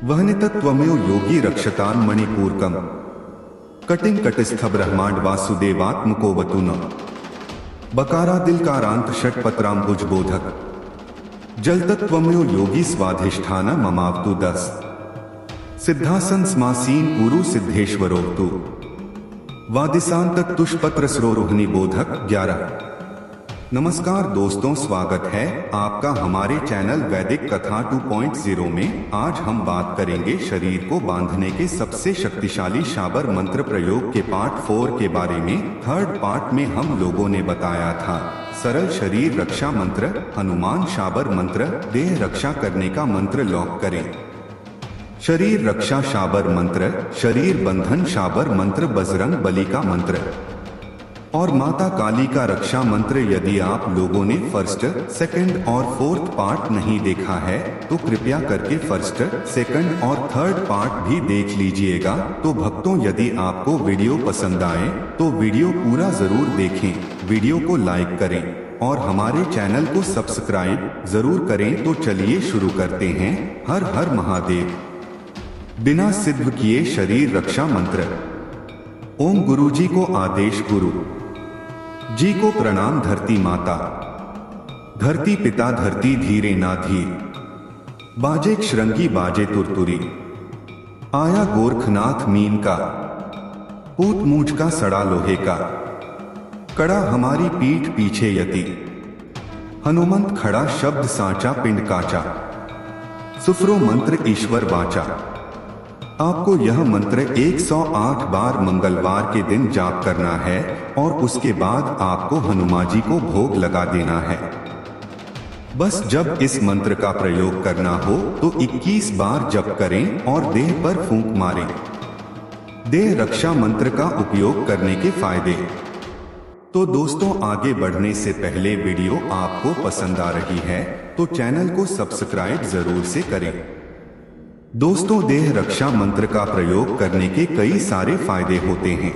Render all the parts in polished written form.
वहनितत्वमेव योगी रक्षतान् मणिपूरकम् कटिं कटिस्थ ब्रह्मांड वासुदेवात्मकोऽवतु न बकारादिलकारांत षट्पत्रांबुज बोधक जलतत्वमेव योगी स्वाधिष्ठान ममावतु 10 सिद्धासन स्मासीन उरु सिद्धेश्वरोक्तु वादिशांत तुष्पत्र सरोरुहनि बोधक 11। नमस्कार दोस्तों, स्वागत है आपका हमारे चैनल वैदिक कथा 2.0 में। आज हम बात करेंगे शरीर को बांधने के सबसे शक्तिशाली शाबर मंत्र प्रयोग के पार्ट 4 के बारे में। थर्ड पार्ट में हम लोगों ने बताया था सरल शरीर रक्षा मंत्र, हनुमान शाबर मंत्र, देह रक्षा करने का मंत्र लॉक करें, शरीर रक्षा शाबर मंत्र, शरीर बंधन शाबर मंत्र, बजरंग बली का मंत्र और माता काली का रक्षा मंत्र। यदि आप लोगों ने फर्स्ट, सेकंड और फोर्थ पार्ट नहीं देखा है तो कृपया करके फर्स्ट, सेकंड और थर्ड पार्ट भी देख लीजिएगा। तो भक्तों, यदि आपको वीडियो पसंद आए तो वीडियो पूरा जरूर देखें, वीडियो को लाइक करें और हमारे चैनल को सब्सक्राइब जरूर करें। तो चलिए शुरू करते हैं। हर हर महादेव। बिना सिद्ध किए शरीर रक्षा मंत्र। ओम गुरुजी को आदेश, गुरु जी को प्रणाम, धरती माता, धरती पिता, धरती धीरे ना धीर, बाजे श्रृंगी बाजे तुरतुरी, आया गोरखनाथ मीन का, पूत मूछ का सड़ा लोहे का, कड़ा हमारी पीठ पीछे यति, हनुमंत खड़ा शब्द सांचा पिंड काचा, सुफरो मंत्र ईश्वर बाचा। आपको यह मंत्र 108 बार मंगलवार के दिन जाप करना है और उसके बाद आपको हनुमान जी को भोग लगा देना है। बस जब इस मंत्र का प्रयोग करना हो तो 21 बार जप करें और देह पर फूंक मारें। देह रक्षा मंत्र का उपयोग करने के फायदे। तो दोस्तों, आगे बढ़ने से पहले वीडियो आपको पसंद आ रही है तो चैनल को सब्सक्राइब जरूर से करें। दोस्तों, देह रक्षा मंत्र का प्रयोग करने के कई सारे फायदे होते हैं।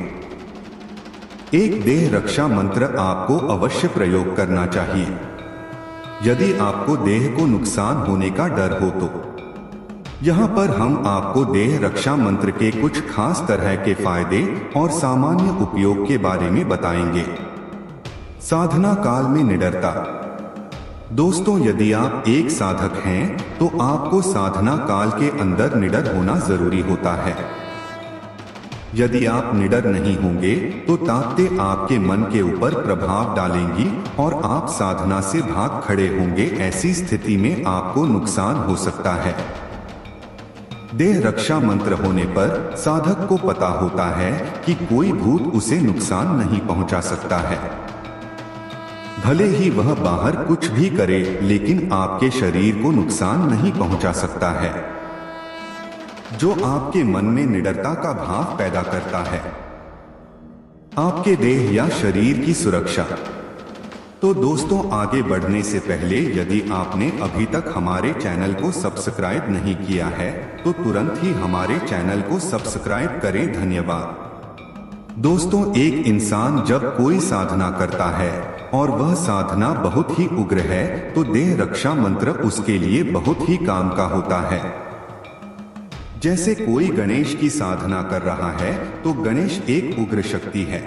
एक, देह रक्षा मंत्र आपको अवश्य प्रयोग करना चाहिए यदि आपको देह को नुकसान होने का डर हो तो। यहाँ पर हम आपको देह रक्षा मंत्र के कुछ खास तरह के फायदे और सामान्य उपयोग के बारे में बताएंगे। साधना काल में निडरता। दोस्तों, यदि आप एक साधक हैं तो आपको साधना काल के अंदर निडर होना जरूरी होता है। यदि आप निडर नहीं होंगे तो ताकतें आपके मन के ऊपर प्रभाव डालेंगी और आप साधना से भाग खड़े होंगे। ऐसी स्थिति में आपको नुकसान हो सकता है। देह रक्षा मंत्र होने पर साधक को पता होता है कि कोई भूत उसे नुकसान नहीं पहुंचा सकता है। भले ही वह बाहर कुछ भी करे लेकिन आपके शरीर को नुकसान नहीं पहुंचा सकता है, जो आपके मन में निडरता का भाव पैदा करता है। आपके देह या शरीर की सुरक्षा। तो दोस्तों, आगे बढ़ने से पहले यदि आपने अभी तक हमारे चैनल को सब्सक्राइब नहीं किया है तो तुरंत ही हमारे चैनल को सब्सक्राइब करें। धन्यवाद। दोस्तों, एक इंसान जब कोई साधना करता है और वह साधना बहुत ही उग्र है तो देह रक्षा मंत्र उसके लिए बहुत ही काम का होता है। जैसे कोई गणेश की साधना कर रहा है तो गणेश एक उग्र शक्ति है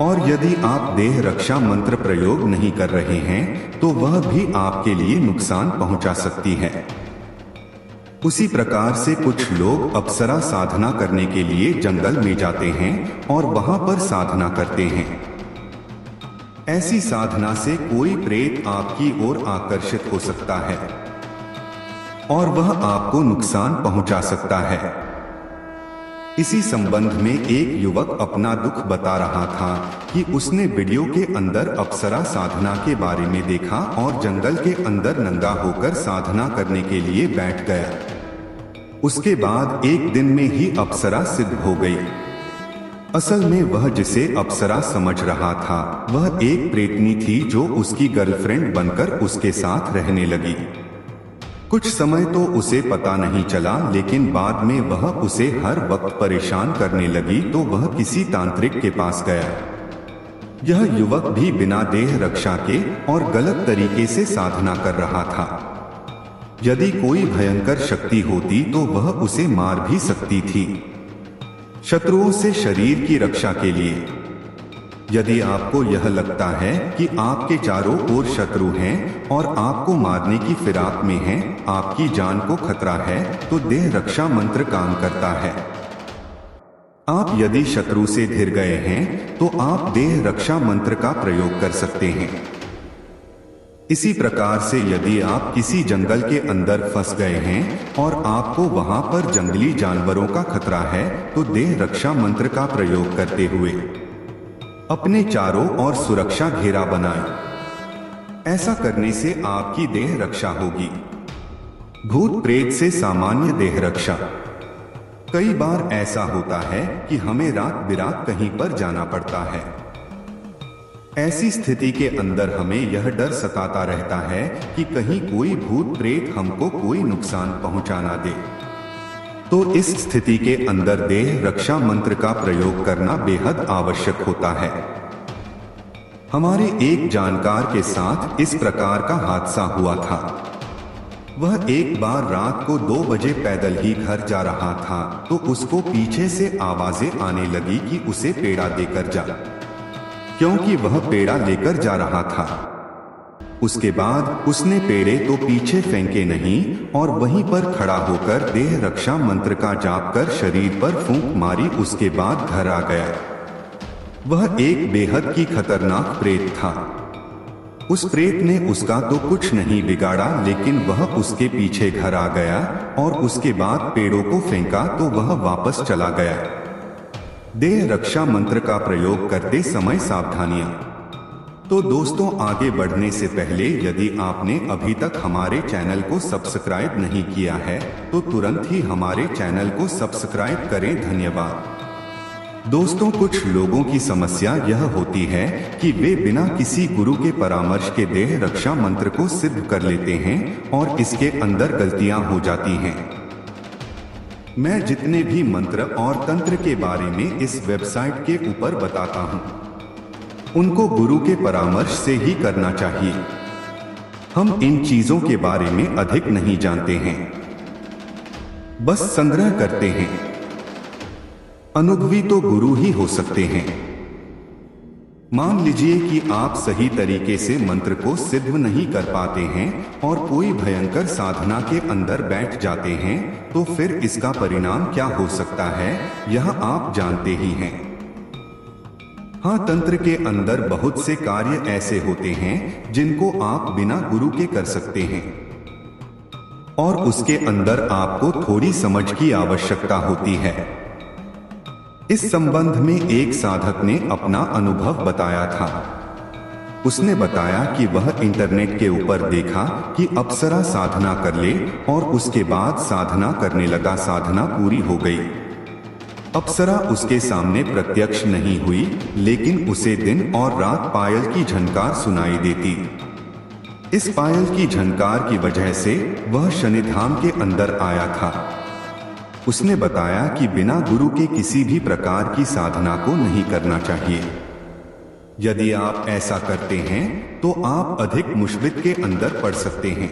और यदि आप देह रक्षा मंत्र प्रयोग नहीं कर रहे हैं तो वह भी आपके लिए नुकसान पहुंचा सकती है। उसी प्रकार से कुछ लोग अप्सरा साधना करने के लिए जंगल में जाते हैं और वहां पर साधना करते हैं। ऐसी साधना से कोई प्रेत आपकी ओर आकर्षित हो सकता है और वह आपको नुकसान पहुंचा सकता है। इसी संबंध में एक युवक अपना दुख बता रहा था कि उसने वीडियो के अंदर अप्सरा साधना के बारे में देखा और जंगल के अंदर नंगा होकर साधना करने के लिए बैठ गया। उसके बाद एक दिन में ही अप्सरा सिद्ध हो गई। असल में वह जिसे अप्सरा समझ रहा था वह एक प्रेतनी थी जो उसकी गर्लफ्रेंड बनकर उसके साथ रहने लगी। कुछ समय तो उसे पता नहीं चला, लेकिन बाद में वह उसे हर वक्त परेशान करने लगी तो वह किसी तांत्रिक के पास गया। यह युवक भी बिना देह रक्षा के और गलत तरीके से साधना कर रहा था। यदि कोई भयंकर शक्ति होती तो वह उसे मार भी सकती थी। शत्रुओं से शरीर की रक्षा के लिए यदि आपको यह लगता है कि आपके चारों ओर शत्रु हैं और आपको मारने की फिराक में हैं, आपकी जान को खतरा है, तो देह रक्षा मंत्र काम करता है। आप यदि शत्रु से घिर गए हैं तो आप देह रक्षा मंत्र का प्रयोग कर सकते हैं। इसी प्रकार से यदि आप किसी जंगल के अंदर फंस गए हैं और आपको वहां पर जंगली जानवरों का खतरा है, तो देह रक्षा मंत्र का प्रयोग करते हुए अपने चारों ओर सुरक्षा घेरा बनाएं। ऐसा करने से आपकी देह रक्षा होगी। भूत प्रेत से सामान्य देह रक्षा। कई बार ऐसा होता है कि हमें रात बिरात कहीं पर जाना पड़ता है। ऐसी स्थिति के अंदर हमें यह डर सताता रहता है कि कहीं कोई भूत प्रेत हमको कोई नुकसान पहुंचा ना दे। तो इस स्थिति के अंदर देह रक्षा मंत्र का प्रयोग करना बेहद आवश्यक होता है। हमारे एक जानकार के साथ इस प्रकार का हादसा हुआ था। वह एक बार रात को 2 बजे पैदल ही घर जा रहा था तो उसको पीछे से आवाजें आने लगी कि उसे पेड़ा देकर जा, क्योंकि वह पेड़ा लेकर जा रहा था। उसके बाद उसने पेड़े तो पीछे फेंके नहीं और वहीं पर खड़ा होकर देह रक्षा मंत्र का जाप कर शरीर पर फूंक मारी। उसके बाद घर आ गया। वह एक बेहद की खतरनाक प्रेत था। उस प्रेत ने उसका तो कुछ नहीं बिगाड़ा, लेकिन वह उसके पीछे घर आ गया और उसके बाद पेड़ों को फेंका तो वह वापस चला गया। देह रक्षा मंत्र का प्रयोग करते समय सावधानियां। तो दोस्तों, आगे बढ़ने से पहले यदि आपने अभी तक हमारे चैनल को सब्सक्राइब नहीं किया है तो तुरंत ही हमारे चैनल को सब्सक्राइब करें। धन्यवाद। दोस्तों, कुछ लोगों की समस्या यह होती है कि वे बिना किसी गुरु के परामर्श के देह रक्षा मंत्र को सिद्ध कर लेते हैं और इसके अंदर गलतियां हो जाती हैं। मैं जितने भी मंत्र और तंत्र के बारे में इस वेबसाइट के ऊपर बताता हूं, उनको गुरु के परामर्श से ही करना चाहिए। हम इन चीजों के बारे में अधिक नहीं जानते हैं, बस संग्रह करते हैं। अनुभवी तो गुरु ही हो सकते हैं। मान लीजिए कि आप सही तरीके से मंत्र को सिद्ध नहीं कर पाते हैं और कोई भयंकर साधना के अंदर बैठ जाते हैं, तो फिर इसका परिणाम क्या हो सकता है यह आप जानते ही हैं। हाँ, तंत्र के अंदर बहुत से कार्य ऐसे होते हैं जिनको आप बिना गुरु के कर सकते हैं और उसके अंदर आपको थोड़ी समझ की आवश्यकता होती है। इस संबंध में एक साधक ने अपना अनुभव बताया था। उसने बताया कि वह इंटरनेट के ऊपर देखा कि अप्सरा साधना कर ले और उसके बाद साधना करने लगा। साधना पूरी हो गई। अप्सरा उसके सामने प्रत्यक्ष नहीं हुई, लेकिन उसे दिन और रात पायल की झनकार सुनाई देती। इस पायल की झनकार की वजह से वह शनिधाम के अंदर आया था। उसने बताया कि बिना गुरु के किसी भी प्रकार की साधना को नहीं करना चाहिए। यदि आप ऐसा करते हैं तो आप अधिक मुश्किल के अंदर पड़ सकते हैं।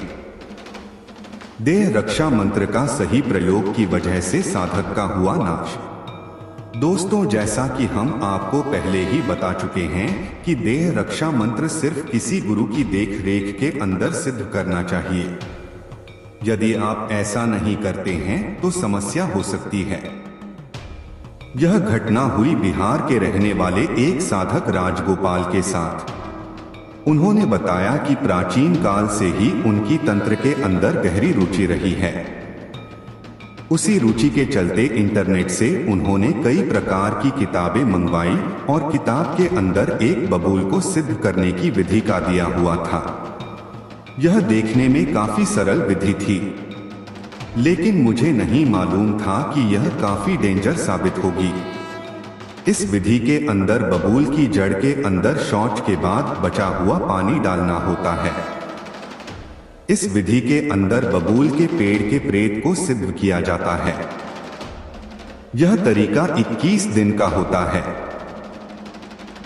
देह रक्षा मंत्र का सही प्रयोग की वजह से साधक का हुआ नाश। दोस्तों, जैसा कि हम आपको पहले ही बता चुके हैं कि देह रक्षा मंत्र सिर्फ किसी गुरु की देख रेख के अंदर सिद्ध करना चाहिए। यदि आप ऐसा नहीं करते हैं तो समस्या हो सकती है। यह घटना हुई बिहार के रहने वाले एक साधक राजगोपाल के साथ। उन्होंने बताया कि प्राचीन काल से ही उनकी तंत्र के अंदर गहरी रुचि रही है। उसी रुचि के चलते इंटरनेट से उन्होंने कई प्रकार की किताबें मंगवाई और किताब के अंदर एक बबूल को सिद्ध करने की विधि का दिया हुआ था। यह देखने में काफी सरल विधि थी, लेकिन मुझे नहीं मालूम था कि यह काफी डेंजर साबित होगी। इस विधि के अंदर बबूल की जड़ के अंदर शौच के बाद बचा हुआ पानी डालना होता है। इस विधि के अंदर बबूल के पेड़ के प्रेत को सिद्ध किया जाता है। यह तरीका 21 दिन का होता है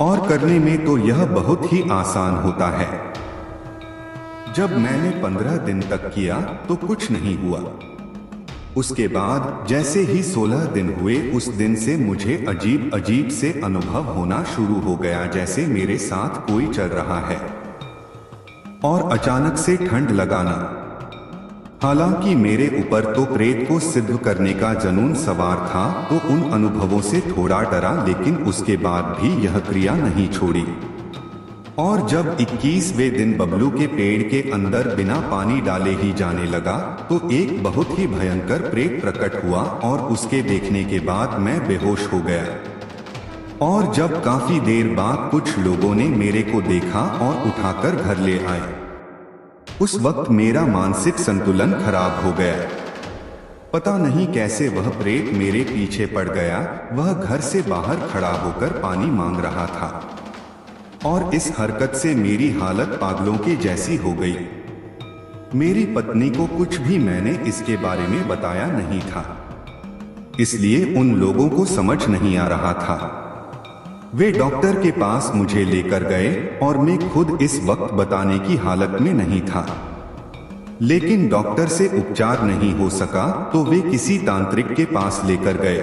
और करने में तो यह बहुत ही आसान होता है। जब मैंने 15 दिन तक किया तो कुछ नहीं हुआ। उसके बाद जैसे ही 16 दिन हुए, उस दिन से मुझे अजीब अजीब से अनुभव होना शुरू हो गया, जैसे मेरे साथ कोई चल रहा है और अचानक से ठंड लगाना। हालांकि मेरे ऊपर तो प्रेत को सिद्ध करने का जुनून सवार था, तो उन अनुभवों से थोड़ा डरा, लेकिन उसके बाद भी यह क्रिया नहीं छोड़ी। और जब 21वें दिन बबलू के पेड़ के अंदर बिना पानी डाले ही जाने लगा, तो एक बहुत ही भयंकर प्रेत प्रकट हुआ और उसके देखने के बाद मैं बेहोश हो गया। और जब काफी देर बाद कुछ लोगों ने मेरे को देखा और उठाकर घर ले आए, उस वक्त मेरा मानसिक संतुलन खराब हो गया। पता नहीं कैसे वह प्रेत मेरे पीछे पड़ गया। वह घर से बाहर खड़ा होकर पानी मांग रहा था और इस हरकत से मेरी हालत पागलों के जैसी हो गई। मेरी पत्नी को कुछ भी मैंने इसके बारे में बताया नहीं था, इसलिए उन लोगों को समझ नहीं आ रहा था। वे डॉक्टर के पास मुझे लेकर गए और मैं खुद इस वक्त बताने की हालत में नहीं था, लेकिन डॉक्टर से उपचार नहीं हो सका तो वे किसी तांत्रिक के पास लेकर गए।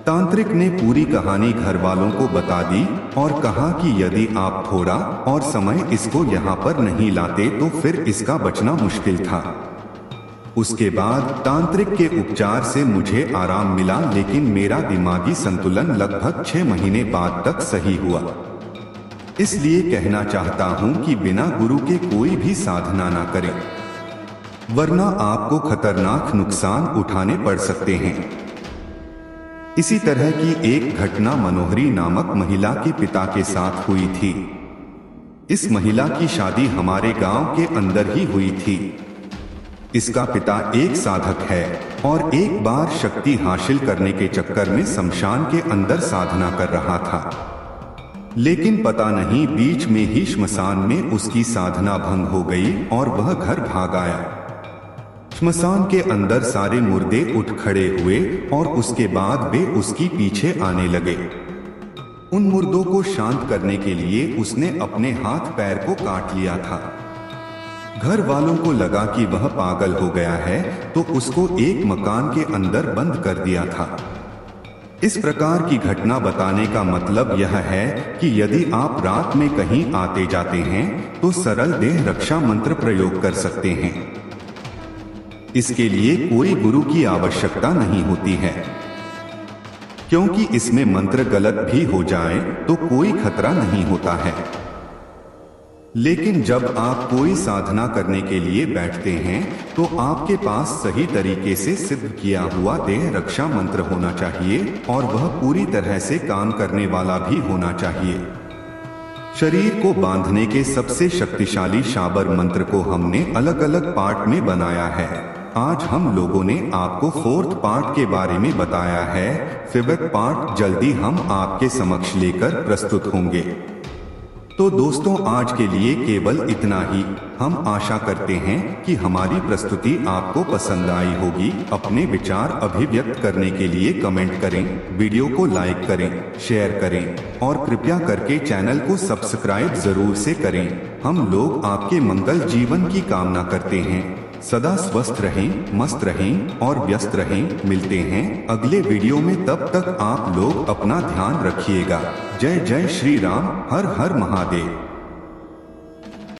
तांत्रिक ने पूरी कहानी घर वालों को बता दी और कहा कि यदि आप थोड़ा और समय इसको यहाँ पर नहीं लाते तो फिर इसका बचना मुश्किल था। उसके बाद तांत्रिक के उपचार से मुझे आराम मिला, लेकिन मेरा दिमागी संतुलन लगभग 6 महीने बाद तक सही हुआ। इसलिए कहना चाहता हूँ कि बिना गुरु के कोई भी साधना ना करें, वरना आपको खतरनाक नुकसान उठाने पड़ सकते हैं। इसी तरह की एक घटना मनोहरी नामक महिला के पिता के साथ हुई थी। इस महिला की शादी हमारे गांव के अंदर ही हुई थी। इसका पिता एक साधक है और एक बार शक्ति हासिल करने के चक्कर में शमशान के अंदर साधना कर रहा था, लेकिन पता नहीं बीच में ही श्मशान में उसकी साधना भंग हो गई और वह घर भाग आया। श्मशान के अंदर सारे मुर्दे उठ खड़े हुए और उसके बाद वे उसकी पीछे आने लगे। उन मुर्दों को शांत करने के लिए उसने अपने हाथ पैर को काट लिया था। घर वालों को लगा कि वह पागल हो गया है, तो उसको एक मकान के अंदर बंद कर दिया था। इस प्रकार की घटना बताने का मतलब यह है कि यदि आप रात में कहीं आते जाते हैं तो सरल देह रक्षा मंत्र प्रयोग कर सकते हैं। इसके लिए कोई गुरु की आवश्यकता नहीं होती है, क्योंकि इसमें मंत्र गलत भी हो जाए तो कोई खतरा नहीं होता है। लेकिन जब आप कोई साधना करने के लिए बैठते हैं तो आपके पास सही तरीके से सिद्ध किया हुआ देह रक्षा मंत्र होना चाहिए और वह पूरी तरह से काम करने वाला भी होना चाहिए। शरीर को बांधने के सबसे शक्तिशाली शाबर मंत्र को हमने अलग अलग पार्ट में बनाया है। आज हम लोगों ने आपको 4th पार्ट के बारे में बताया है। 5th पार्ट जल्दी हम आपके समक्ष लेकर प्रस्तुत होंगे। तो दोस्तों, आज के लिए केवल इतना ही। हम आशा करते हैं कि हमारी प्रस्तुति आपको पसंद आई होगी। अपने विचार अभिव्यक्त करने के लिए कमेंट करें, वीडियो को लाइक करें, शेयर करें और कृपया करके चैनल को सब्सक्राइब जरूर से करें। हम लोग आपके मंगल जीवन की कामना करते हैं। सदा स्वस्थ रहें, मस्त रहें और व्यस्त रहें। मिलते हैं अगले वीडियो में, तब तक आप लोग अपना ध्यान रखिएगा। जय जय श्री राम, हर हर महादेव।